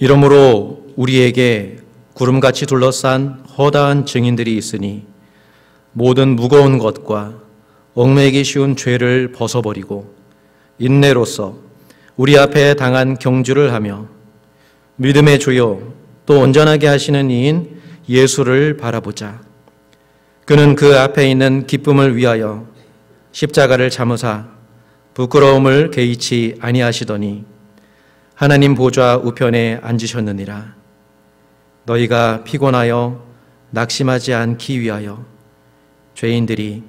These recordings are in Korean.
이러므로 우리에게 구름같이 둘러싼 허다한 증인들이 있으니 모든 무거운 것과 얽매이기 쉬운 죄를 벗어버리고 인내로써 우리 앞에 당한 경주를 하며 믿음의 주요 또 온전하게 하시는 이인 예수를 바라보자. 그는 그 앞에 있는 기쁨을 위하여 십자가를 참으사 부끄러움을 개의치 아니하시더니 하나님 보좌 우편에 앉으셨느니라. 너희가 피곤하여 낙심하지 않기 위하여 죄인들이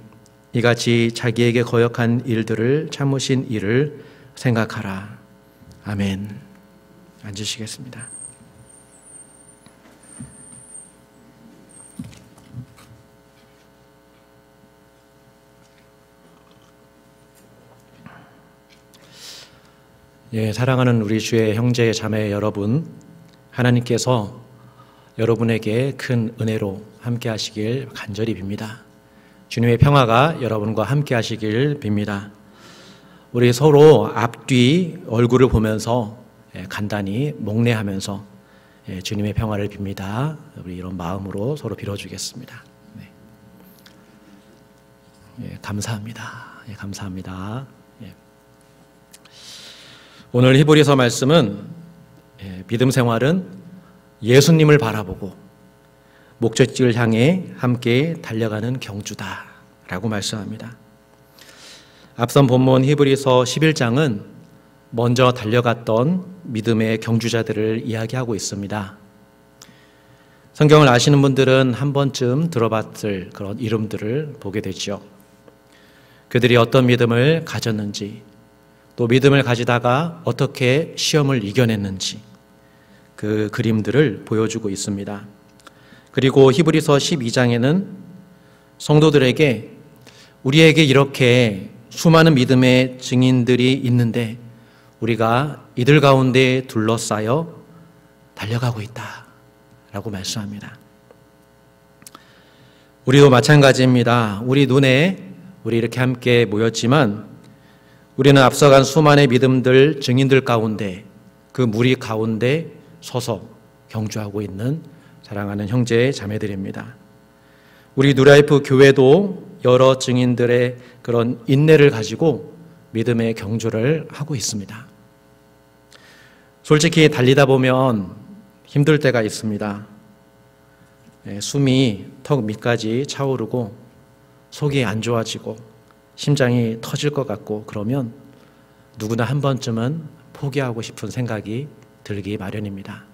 이같이 자기에게 거역한 일들을 참으신 일을 생각하라. 아멘. 앉으시겠습니다. 사랑하는 우리 주의 형제 자매 여러분, 하나님께서 여러분에게 큰 은혜로 함께 하시길 간절히 빕니다. 주님의 평화가 여러분과 함께 하시길 빕니다. 우리 서로 앞뒤 얼굴을 보면서 간단히 목례하면서 주님의 평화를 빕니다. 우리 이런 마음으로 서로 빌어주겠습니다. 감사합니다. 감사합니다. 오늘 히브리서 말씀은 믿음 생활은 예수님을 바라보고 목적지를 향해 함께 달려가는 경주다라고 말씀합니다. 앞선 본문 히브리서 11장은 먼저 달려갔던 믿음의 경주자들을 이야기하고 있습니다. 성경을 아시는 분들은 한 번쯤 들어봤을 그런 이름들을 보게 되죠. 그들이 어떤 믿음을 가졌는지, 또 믿음을 가지다가 어떻게 시험을 이겨냈는지 그 그림들을 보여주고 있습니다. 그리고 히브리서 12장에는 성도들에게 우리에게 이렇게 수많은 믿음의 증인들이 있는데 우리가 이들 가운데 둘러싸여 달려가고 있다 라고 말씀합니다. 우리도 마찬가지입니다. 우리 눈에 우리 이렇게 함께 모였지만 우리는 앞서간 수많은 믿음들, 증인들 가운데 그 무리 가운데 서서 경주하고 있는 사랑하는 형제 자매들입니다. 우리 뉴라이프 교회도 여러 증인들의 그런 인내를 가지고 믿음의 경주를 하고 있습니다. 솔직히 달리다 보면 힘들 때가 있습니다. 숨이 턱 밑까지 차오르고 속이 안 좋아지고 심장이 터질 것 같고 그러면 누구나 한 번쯤은 포기하고 싶은 생각이 들기 마련입니다.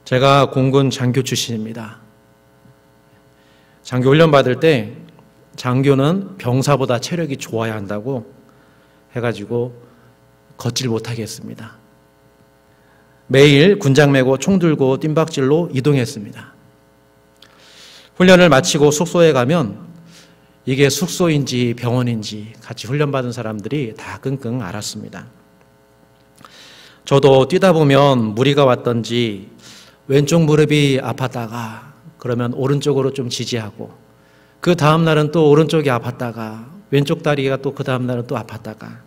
제가 공군 장교 출신입니다. 장교 훈련 받을 때 장교는 병사보다 체력이 좋아야 한다고 해가지고 걷질 못하게 했습니다. 매일 군장 메고 총 들고 뜀박질로 이동했습니다. 훈련을 마치고 숙소에 가면 이게 숙소인지 병원인지 같이 훈련받은 사람들이 다 끙끙 앓았습니다. 저도 뛰다 보면 무리가 왔던지 왼쪽 무릎이 아팠다가 그러면 오른쪽으로 좀 지지하고 그 다음 날은 또 오른쪽이 아팠다가 왼쪽 다리가 또 그 다음 날은 또 아팠다가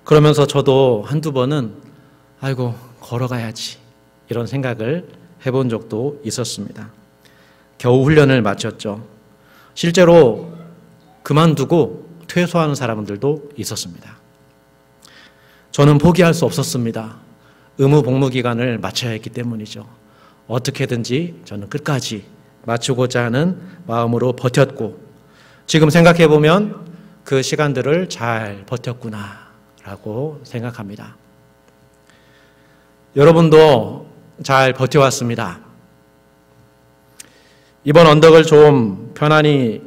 그러면서 저도 한두 번은 아이고 걸어가야지 이런 생각을 해본 적도 있었습니다. 겨우 훈련을 마쳤죠. 실제로 그만두고 퇴소하는 사람들도 있었습니다. 저는 포기할 수 없었습니다. 의무 복무 기간을 마쳐야 했기 때문이죠. 어떻게든지 저는 끝까지 마치고자 하는 마음으로 버텼고 지금 생각해보면 그 시간들을 잘 버텼구나라고 생각합니다. 여러분도 잘 버텨왔습니다. 이번 언덕을 좀 편안히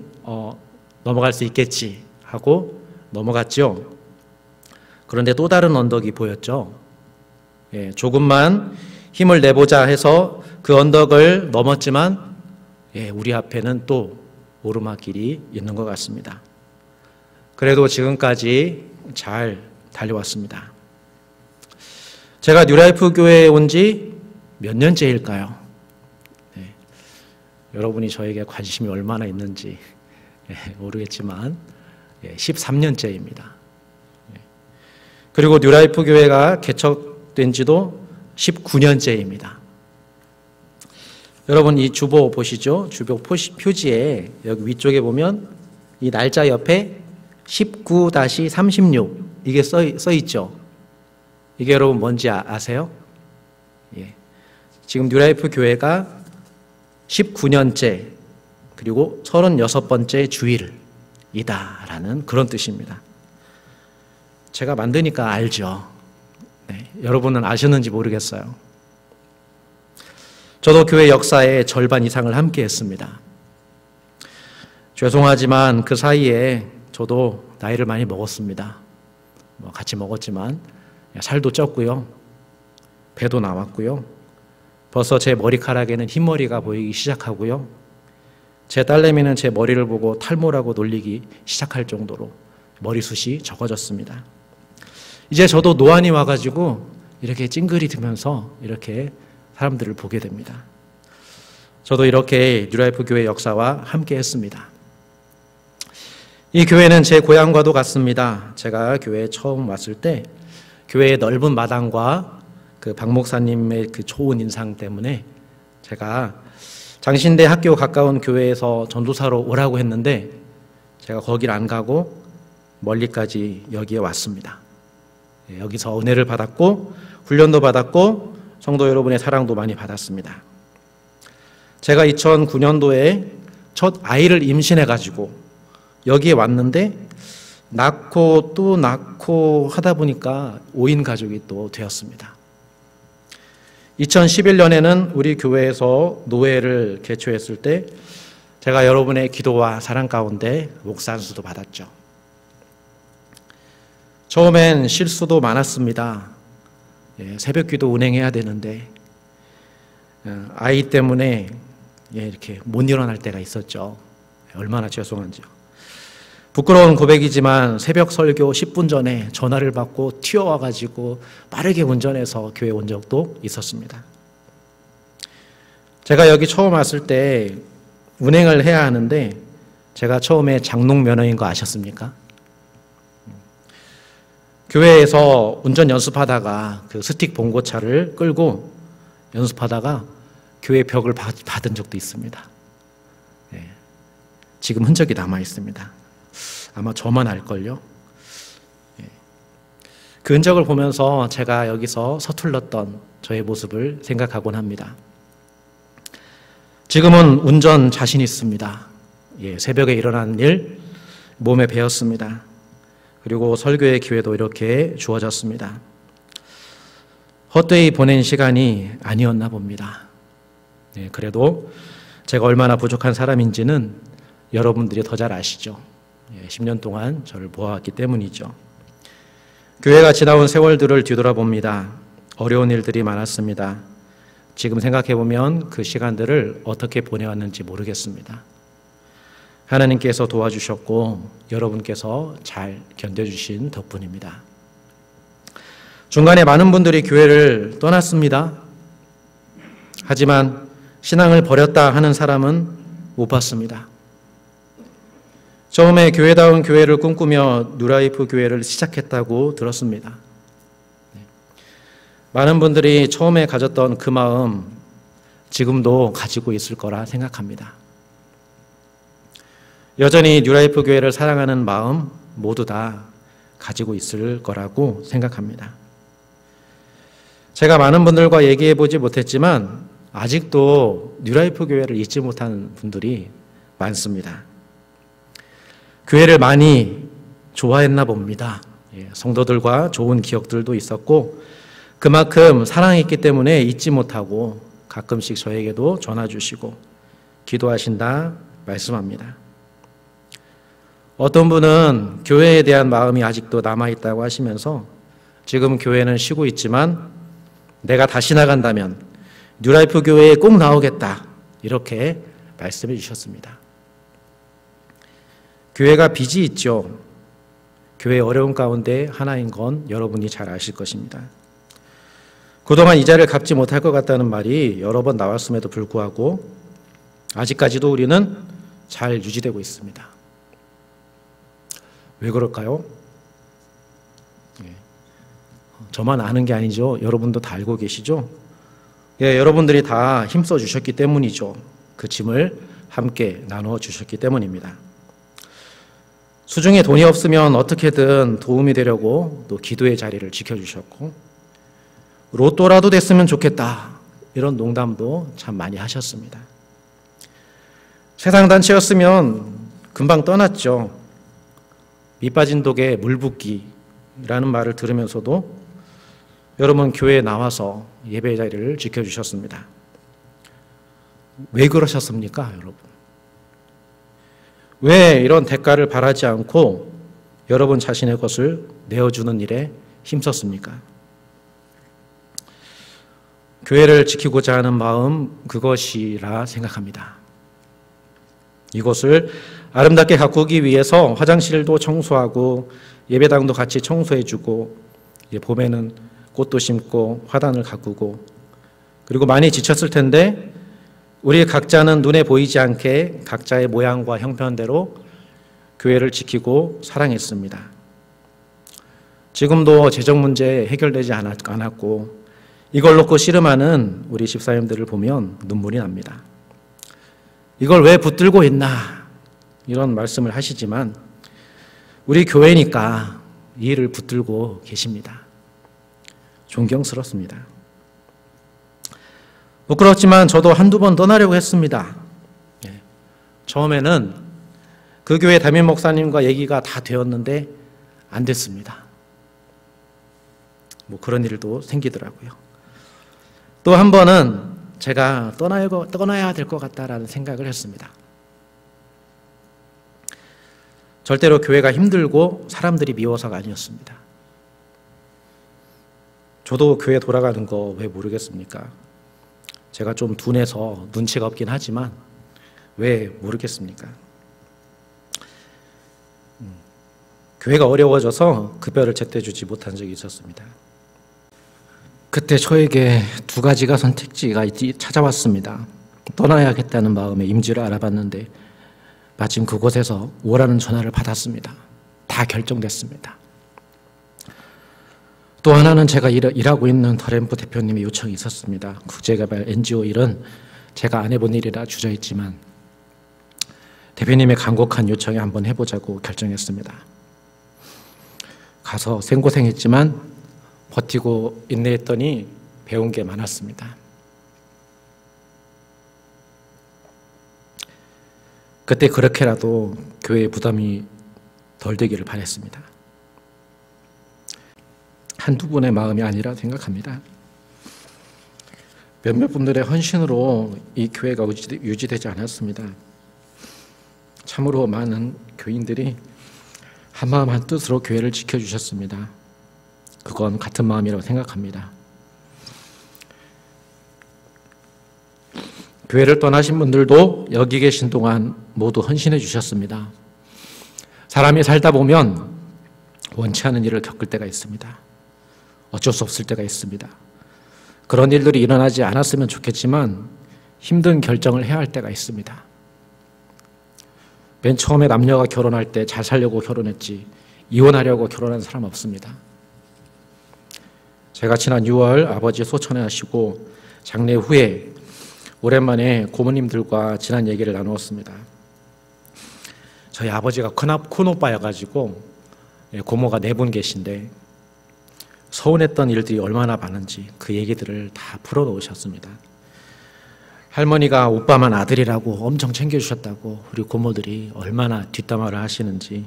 넘어갈 수 있겠지 하고 넘어갔죠. 그런데 또 다른 언덕이 보였죠. 조금만 힘을 내보자 해서 그 언덕을 넘었지만 우리 앞에는 또 오르막길이 있는 것 같습니다. 그래도 지금까지 잘 달려왔습니다. 제가 뉴라이프 교회에 온 지 몇 년째일까요? 여러분이 저에게 관심이 얼마나 있는지 모르겠지만 13년째입니다. 그리고 뉴라이프 교회가 개척된 지도 19년째입니다. 여러분 이 주보 보시죠? 주보 표지에 여기 위쪽에 보면 이 날짜 옆에 19-36 이게 써 있죠? 이게 여러분 뭔지 아세요? 예. 지금 뉴라이프 교회가 19년째 그리고 36번째 주일이다라는 그런 뜻입니다. 제가 만드니까 알죠. 네, 여러분은 아셨는지 모르겠어요. 저도 교회 역사의 절반 이상을 함께 했습니다. 죄송하지만 그 사이에 저도 나이를 많이 먹었습니다. 같이 먹었지만 살도 쪘고요. 배도 나왔고요. 벌써 제 머리카락에는 흰머리가 보이기 시작하고요. 제 딸내미는 제 머리를 보고 탈모라고 놀리기 시작할 정도로 머리숱이 적어졌습니다. 이제 저도 노안이 와가지고 이렇게 찡그리면서 이렇게 사람들을 보게 됩니다. 저도 이렇게 뉴라이프 교회 역사와 함께 했습니다. 이 교회는 제 고향과도 같습니다. 제가 교회에 처음 왔을 때 교회의 넓은 마당과 그 박 목사님의 그 좋은 인상 때문에 제가 장신대 학교 가까운 교회에서 전도사로 오라고 했는데 제가 거길 안 가고 멀리까지 여기에 왔습니다. 여기서 은혜를 받았고 훈련도 받았고 성도 여러분의 사랑도 많이 받았습니다. 제가 2009년도에 첫 아이를 임신해가지고 여기에 왔는데 낳고 또 낳고 하다 보니까 5인 가족이 또 되었습니다. 2011년에는 우리 교회에서 노회를 개최했을 때 제가 여러분의 기도와 사랑 가운데 목사 안수도 받았죠. 처음엔 실수도 많았습니다. 새벽 기도 운행해야 되는데 아이 때문에 이렇게 못 일어날 때가 있었죠. 얼마나 죄송한지요. 부끄러운 고백이지만 새벽 설교 10분 전에 전화를 받고 튀어와가지고 빠르게 운전해서 교회 온 적도 있었습니다. 제가 여기 처음 왔을 때 운행을 해야 하는데 제가 처음에 장롱 면허인 거 아셨습니까? 교회에서 운전 연습하다가 그 스틱 봉고차를 끌고 연습하다가 교회 벽을 받은 적도 있습니다. 지금 흔적이 남아 있습니다. 아마 저만 알걸요. 그 흔적을 보면서 제가 여기서 서툴렀던 저의 모습을 생각하곤 합니다. 지금은 운전 자신 있습니다. 새벽에 일어나는 일 몸에 배웠습니다. 그리고 설교의 기회도 이렇게 주어졌습니다. 헛되이 보낸 시간이 아니었나 봅니다. 그래도 제가 얼마나 부족한 사람인지는 여러분들이 더 잘 아시죠. 10년 동안 저를 보아왔기 때문이죠. 교회가 지나온 세월들을 뒤돌아봅니다. 어려운 일들이 많았습니다. 지금 생각해보면 그 시간들을 어떻게 보내왔는지 모르겠습니다. 하나님께서 도와주셨고 여러분께서 잘 견뎌주신 덕분입니다. 중간에 많은 분들이 교회를 떠났습니다. 하지만 신앙을 버렸다 하는 사람은 못 봤습니다. 처음에 교회다운 교회를 꿈꾸며 뉴라이프 교회를 시작했다고 들었습니다. 많은 분들이 처음에 가졌던 그 마음 지금도 가지고 있을 거라 생각합니다. 여전히 뉴라이프 교회를 사랑하는 마음 모두 다 가지고 있을 거라고 생각합니다. 제가 많은 분들과 얘기해 보지 못했지만 아직도 뉴라이프 교회를 잊지 못하는 분들이 많습니다. 교회를 많이 좋아했나 봅니다. 성도들과 좋은 기억들도 있었고 그만큼 사랑했기 때문에 잊지 못하고 가끔씩 저에게도 전화 주시고 기도하신다 말씀합니다. 어떤 분은 교회에 대한 마음이 아직도 남아있다고 하시면서 지금 교회는 쉬고 있지만 내가 다시 나간다면 뉴라이프 교회에 꼭 나오겠다 이렇게 말씀해 주셨습니다. 교회가 빚이 있죠. 교회의 어려운 가운데 하나인 건 여러분이 잘 아실 것입니다. 그동안 이자를 갚지 못할 것 같다는 말이 여러 번 나왔음에도 불구하고 아직까지도 우리는 잘 유지되고 있습니다. 왜 그럴까요? 저만 아는 게 아니죠. 여러분도 다 알고 계시죠? 예, 여러분들이 다 힘써 주셨기 때문이죠. 그 짐을 함께 나눠 주셨기 때문입니다. 수중에 돈이 없으면 어떻게든 도움이 되려고 또 기도의 자리를 지켜주셨고, 로또라도 됐으면 좋겠다, 이런 농담도 참 많이 하셨습니다. 세상 단체였으면 금방 떠났죠. 밑 빠진 독에 물 붓기라는 말을 들으면서도 여러분 교회에 나와서 예배 자리를 지켜주셨습니다. 왜 그러셨습니까, 여러분? 왜 이런 대가를 바라지 않고 여러분 자신의 것을 내어주는 일에 힘썼습니까? 교회를 지키고자 하는 마음, 그것이라 생각합니다. 이곳을 아름답게 가꾸기 위해서 화장실도 청소하고 예배당도 같이 청소해주고, 봄에는 꽃도 심고 화단을 가꾸고, 그리고 많이 지쳤을 텐데 우리 각자는 눈에 보이지 않게 각자의 모양과 형편대로 교회를 지키고 사랑했습니다. 지금도 재정 문제 해결되지 않았고 이걸 놓고 씨름하는 우리 집사님들을 보면 눈물이 납니다. 이걸 왜 붙들고 있나, 이런 말씀을 하시지만 우리 교회니까 이 일을 붙들고 계십니다. 존경스럽습니다. 부끄럽지만 저도 한두 번 떠나려고 했습니다. 처음에는 그 교회 담임 목사님과 얘기가 다 되었는데 안 됐습니다. 그런 일도 생기더라고요. 또 한 번은 제가 떠나야 될 것 같다라는 생각을 했습니다. 절대로 교회가 힘들고 사람들이 미워서가 아니었습니다. 저도 교회 돌아가는 거 왜 모르겠습니까? 제가 좀 둔해서 눈치가 없긴 하지만 왜 모르겠습니까? 교회가 어려워져서 급여를 제때 주지 못한 적이 있었습니다. 그때 저에게 두 가지가 선택지가 찾아왔습니다. 떠나야겠다는 마음에 임지를 알아봤는데 마침 그곳에서 오라는 전화를 받았습니다. 다 결정됐습니다. 또 하나는 제가 일하고 있는 더램프 대표님의 요청이 있었습니다. 국제개발 NGO 일은 제가 안 해본 일이라 주저했지만 대표님의 간곡한 요청에 한번 해보자고 결정했습니다. 가서 생고생했지만 버티고 인내했더니 배운 게 많았습니다. 그때 그렇게라도 교회에 부담이 덜 되기를 바랬습니다. 한두 분의 마음이 아니라 생각합니다. 몇몇 분들의 헌신으로 이 교회가 유지되지 않았습니다. 참으로 많은 교인들이 한마음 한뜻으로 교회를 지켜주셨습니다. 그건 같은 마음이라고 생각합니다. 교회를 떠나신 분들도 여기 계신 동안 모두 헌신해 주셨습니다. 사람이 살다 보면 원치 않은 일을 겪을 때가 있습니다. 어쩔 수 없을 때가 있습니다. 그런 일들이 일어나지 않았으면 좋겠지만 힘든 결정을 해야 할 때가 있습니다. 맨 처음에 남녀가 결혼할 때 잘 살려고 결혼했지 이혼하려고 결혼한 사람 없습니다. 제가 지난 6월 아버지 소천에 하시고 장례 후에 오랜만에 고모님들과 지난 얘기를 나누었습니다. 저희 아버지가 큰오빠여가지고 고모가 4분 계신데 서운했던 일들이 얼마나 많은지 그 얘기들을 다 풀어놓으셨습니다. 할머니가 오빠만 아들이라고 엄청 챙겨주셨다고 우리 고모들이 얼마나 뒷담화를 하시는지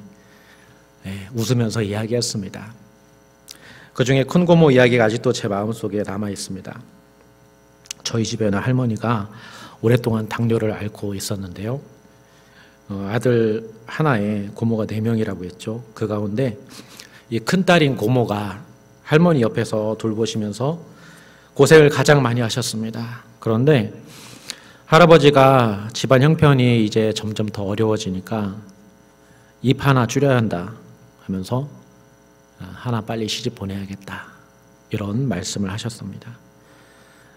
웃으면서 이야기했습니다. 그 중에 큰 고모 이야기가 아직도 제 마음속에 남아 있습니다. 저희 집에는 할머니가 오랫동안 당뇨를 앓고 있었는데요. 아들 하나에 고모가 4명이라고 했죠. 그 가운데 이 큰딸인 고모가 할머니 옆에서 돌보시면서 고생을 가장 많이 하셨습니다. 그런데 할아버지가 집안 형편이 이제 점점 더 어려워지니까 입 하나 줄여야 한다 하면서 하나 빨리 시집 보내야겠다 이런 말씀을 하셨습니다.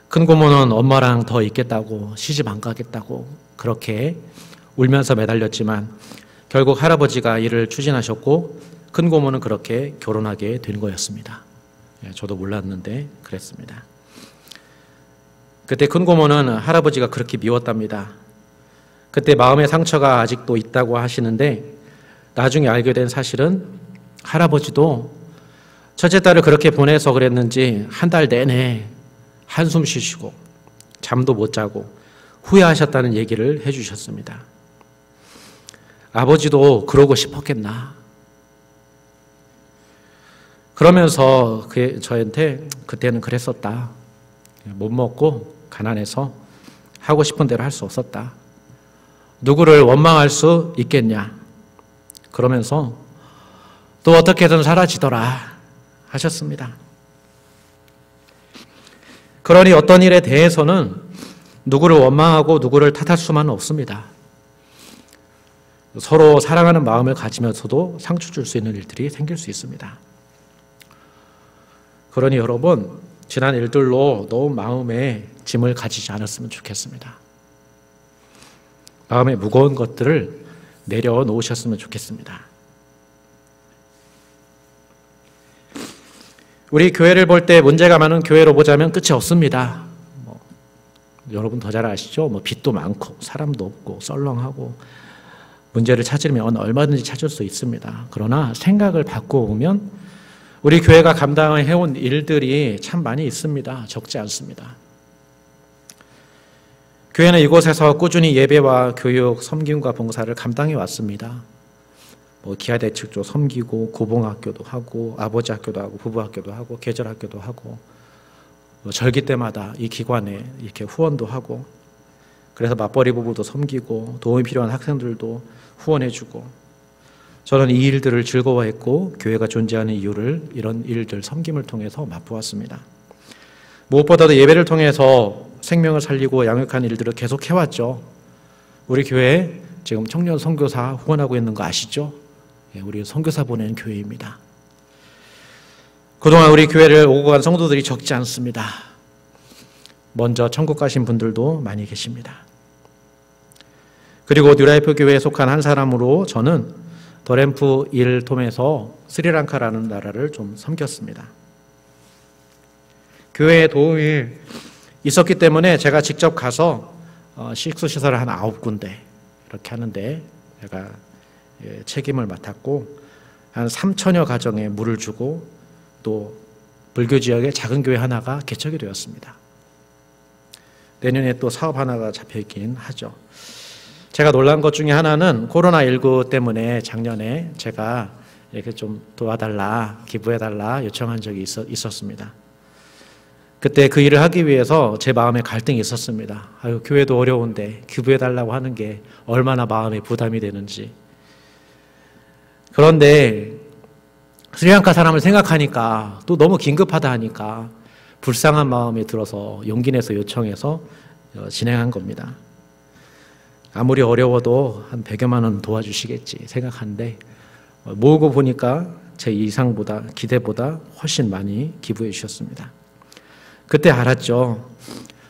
큰 고모는 엄마랑 더 있겠다고 시집 안 가겠다고 그렇게 울면서 매달렸지만 결국 할아버지가 일을 추진하셨고 큰 고모는 그렇게 결혼하게 된 거였습니다. 저도 몰랐는데 그랬습니다. 그때 큰 고모는 할아버지가 그렇게 미웠답니다. 그때 마음의 상처가 아직도 있다고 하시는데 나중에 알게 된 사실은 할아버지도 첫째 딸을 그렇게 보내서 그랬는지 한 달 내내 한숨 쉬시고 잠도 못 자고 후회하셨다는 얘기를 해주셨습니다. 아버지도 그러고 싶었겠나. 그러면서 저한테 그때는 그랬었다. 못 먹고 가난해서 하고 싶은 대로 할 수 없었다. 누구를 원망할 수 있겠냐. 그러면서 또 어떻게든 사라지더라 하셨습니다. 그러니 어떤 일에 대해서는 누구를 원망하고 누구를 탓할 수만은 없습니다. 서로 사랑하는 마음을 가지면서도 상처 줄 수 있는 일들이 생길 수 있습니다. 그러니 여러분, 지난 일들로 너무 마음에 짐을 가지지 않았으면 좋겠습니다. 마음에 무거운 것들을 내려놓으셨으면 좋겠습니다. 우리 교회를 볼 때 문제가 많은 교회로 보자면 끝이 없습니다. 여러분 더 잘 아시죠? 빚도 많고 사람도 없고 썰렁하고 문제를 찾으면 얼마든지 찾을 수 있습니다. 그러나 생각을 바꿔보면 우리 교회가 감당해온 일들이 참 많이 있습니다. 적지 않습니다. 교회는 이곳에서 꾸준히 예배와 교육, 섬김과 봉사를 감당해 왔습니다. 기아대책조 섬기고 고봉학교도 하고 아버지 학교도 하고 부부 학교도 하고 계절 학교도 하고 절기 때마다 이 기관에 이렇게 후원도 하고 그래서 맞벌이 부부도 섬기고 도움이 필요한 학생들도 후원해주고 저는 이 일들을 즐거워했고 교회가 존재하는 이유를 이런 일들 섬김을 통해서 맛보았습니다. 무엇보다도 예배를 통해서 생명을 살리고 양육하는 일들을 계속 해왔죠. 우리 교회 지금 청년 선교사 후원하고 있는 거 아시죠? 우리 선교사 보내는 교회입니다. 그동안 우리 교회를 오고 간 성도들이 적지 않습니다. 먼저 천국 가신 분들도 많이 계십니다. 그리고 뉴라이프 교회에 속한 한 사람으로 저는 더램프 일톰에서 스리랑카라는 나라를 좀 섬겼습니다. 교회에 도움이 있었기 때문에 제가 직접 가서 식수시설을 한 9군데 이렇게 하는데 제가 책임을 맡았고 한 3천여 가정에 물을 주고 또 불교 지역에 작은 교회 하나가 개척이 되었습니다. 내년에 또 사업 하나가 잡혀있긴 하죠. 제가 놀란 것 중에 하나는 코로나19 때문에 작년에 제가 이렇게 좀 도와달라, 기부해달라 요청한 적이 있었습니다. 그때 그 일을 하기 위해서 제 마음에 갈등이 있었습니다. 교회도 어려운데 기부해달라고 하는 게 얼마나 마음에 부담이 되는지. 그런데 스리랑카 사람을 생각하니까 또 너무 긴급하다 하니까 불쌍한 마음이 들어서 용기 내서 요청해서 진행한 겁니다. 아무리 어려워도 한 100여만 원 도와주시겠지 생각하는데 모으고 보니까 제 이상보다 기대보다 훨씬 많이 기부해 주셨습니다. 그때 알았죠.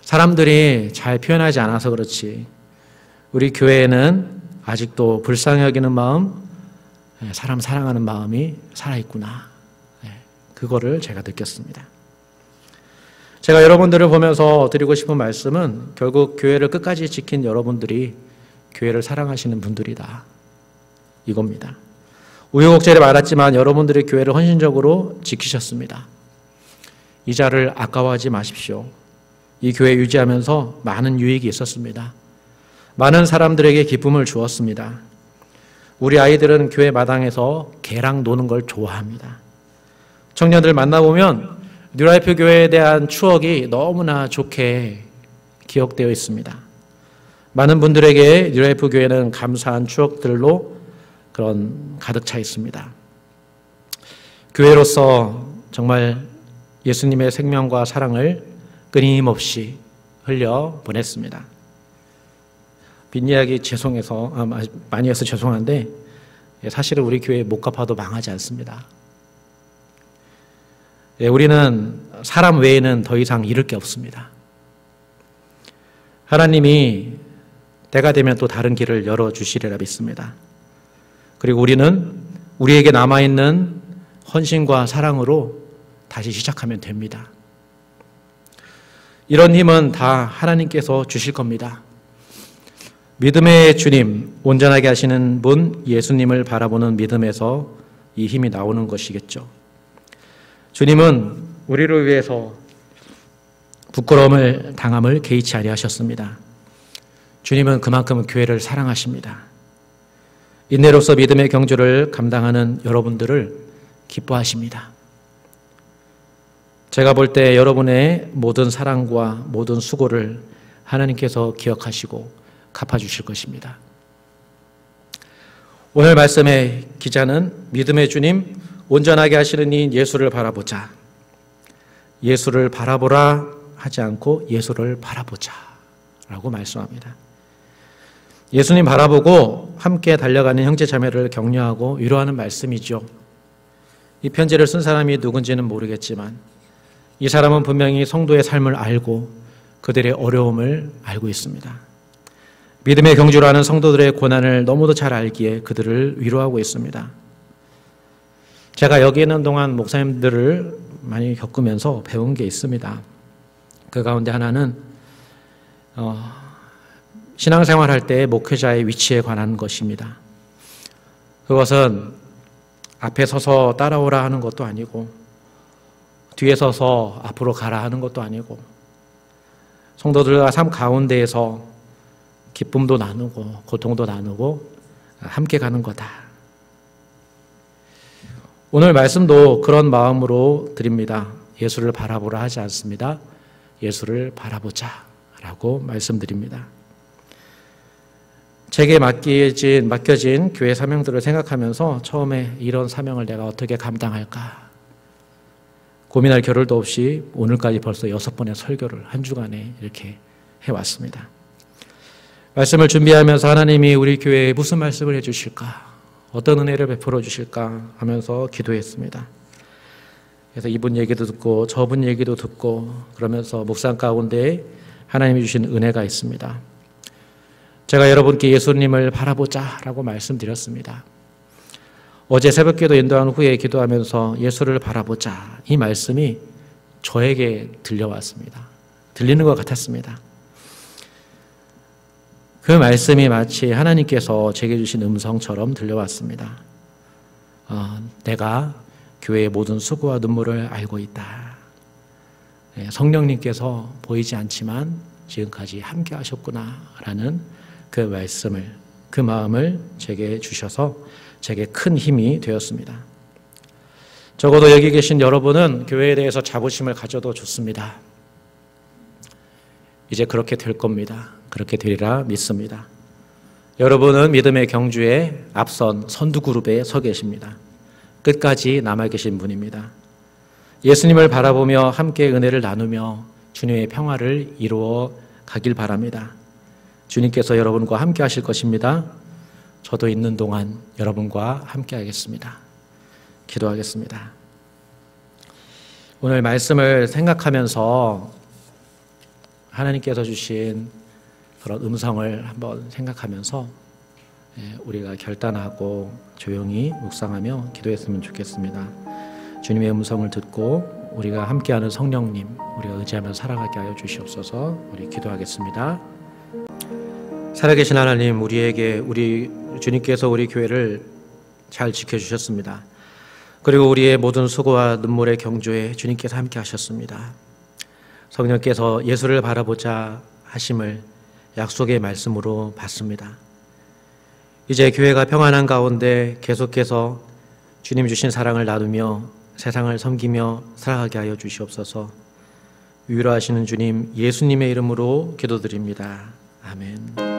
사람들이 잘 표현하지 않아서 그렇지 우리 교회에는 아직도 불쌍히 여기는 마음, 사람 사랑하는 마음이 살아있구나. 그거를 제가 느꼈습니다. 제가 여러분들을 보면서 드리고 싶은 말씀은 결국 교회를 끝까지 지킨 여러분들이 교회를 사랑하시는 분들이다. 이겁니다. 우여곡절이 많았지만 여러분들이 교회를 헌신적으로 지키셨습니다. 이 자를 아까워하지 마십시오. 이 교회 유지하면서 많은 유익이 있었습니다. 많은 사람들에게 기쁨을 주었습니다. 우리 아이들은 교회 마당에서 개랑 노는 걸 좋아합니다. 청년들 만나보면 뉴라이프 교회에 대한 추억이 너무나 좋게 기억되어 있습니다. 많은 분들에게 뉴라이프 교회는 감사한 추억들로 그런 가득 차 있습니다. 교회로서 정말 예수님의 생명과 사랑을 끊임없이 흘려 보냈습니다. 빈이야기 많이 해서 죄송한데 사실은 우리 교회 못 갚아도 망하지 않습니다. 우리는 사람 외에는 더 이상 잃을 게 없습니다. 하나님이 때가 되면 또 다른 길을 열어주시리라 믿습니다. 그리고 우리는 우리에게 남아있는 헌신과 사랑으로 다시 시작하면 됩니다. 이런 힘은 다 하나님께서 주실 겁니다. 믿음의 주님, 온전하게 하시는 분 예수님을 바라보는 믿음에서 이 힘이 나오는 것이겠죠. 주님은 우리를 위해서 부끄러움을 당함을 개의치 아니하셨습니다. 주님은 그만큼 교회를 사랑하십니다. 인내로서 믿음의 경주를 감당하는 여러분들을 기뻐하십니다. 제가 볼 때 여러분의 모든 사랑과 모든 수고를 하나님께서 기억하시고 갚아주실 것입니다. 오늘 말씀의 기자는 믿음의 주님, 온전하게 하시는 이 예수를 바라보자. 예수를 바라보라 하지 않고 예수를 바라보자 라고 말씀합니다. 예수님 바라보고 함께 달려가는 형제 자매를 격려하고 위로하는 말씀이죠. 이 편지를 쓴 사람이 누군지는 모르겠지만 이 사람은 분명히 성도의 삶을 알고 그들의 어려움을 알고 있습니다. 믿음의 경주로 하는 성도들의 고난을 너무도 잘 알기에 그들을 위로하고 있습니다. 제가 여기 있는 동안 목사님들을 많이 겪으면서 배운 게 있습니다. 그 가운데 하나는 신앙생활 할 때 목회자의 위치에 관한 것입니다. 그것은 앞에 서서 따라오라 하는 것도 아니고 뒤에 서서 앞으로 가라 하는 것도 아니고 성도들과 삶 가운데에서 기쁨도 나누고 고통도 나누고 함께 가는 거다. 오늘 말씀도 그런 마음으로 드립니다. 예수를 바라보라 하지 않습니다. 예수를 바라보자 라고 말씀드립니다. 제게 맡겨진 교회 사명들을 생각하면서 처음에 이런 사명을 내가 어떻게 감당할까 고민할 겨를도 없이 오늘까지 벌써 6번의 설교를 한 주간에 이렇게 해왔습니다. 말씀을 준비하면서 하나님이 우리 교회에 무슨 말씀을 해주실까, 어떤 은혜를 베풀어 주실까 하면서 기도했습니다. 그래서 이분 얘기도 듣고 저분 얘기도 듣고 그러면서 묵상 가운데 하나님이 주신 은혜가 있습니다. 제가 여러분께 예수님을 바라보자 라고 말씀드렸습니다. 어제 새벽기도 인도한 후에 기도하면서 예수를 바라보자 이 말씀이 저에게 들려왔습니다. 들리는 것 같았습니다. 그 말씀이 마치 하나님께서 제게 주신 음성처럼 들려왔습니다. 내가 교회의 모든 수고와 눈물을 알고 있다. 성령님께서 보이지 않지만 지금까지 함께 하셨구나 라는 그 말씀을, 그 마음을 제게 주셔서 제게 큰 힘이 되었습니다. 적어도 여기 계신 여러분은 교회에 대해서 자부심을 가져도 좋습니다. 이제 그렇게 될 겁니다. 그렇게 되리라 믿습니다. 여러분은 믿음의 경주에 앞선 선두그룹에 서 계십니다. 끝까지 남아 계신 분입니다. 예수님을 바라보며 함께 은혜를 나누며 주님의 평화를 이루어 가길 바랍니다. 주님께서 여러분과 함께 하실 것입니다. 저도 있는 동안 여러분과 함께 하겠습니다. 기도하겠습니다. 오늘 말씀을 생각하면서 하나님께서 주신 그런 음성을 한번 생각하면서 우리가 결단하고 조용히 묵상하며 기도했으면 좋겠습니다. 주님의 음성을 듣고 우리가 함께하는 성령님, 우리가 의지하며 살아가게 하여 주시옵소서. 우리 기도하겠습니다. 살아계신 하나님, 우리 주님께서 우리 교회를 잘 지켜주셨습니다. 그리고 우리의 모든 수고와 눈물의 경주에 주님께서 함께 하셨습니다. 성령께서 예수를 바라보자 하심을 약속의 말씀으로 받습니다. 이제 교회가 평안한 가운데 계속해서 주님 주신 사랑을 나누며 세상을 섬기며 살아가게 하여 주시옵소서. 위로하시는 주님 예수님의 이름으로 기도드립니다. 아멘.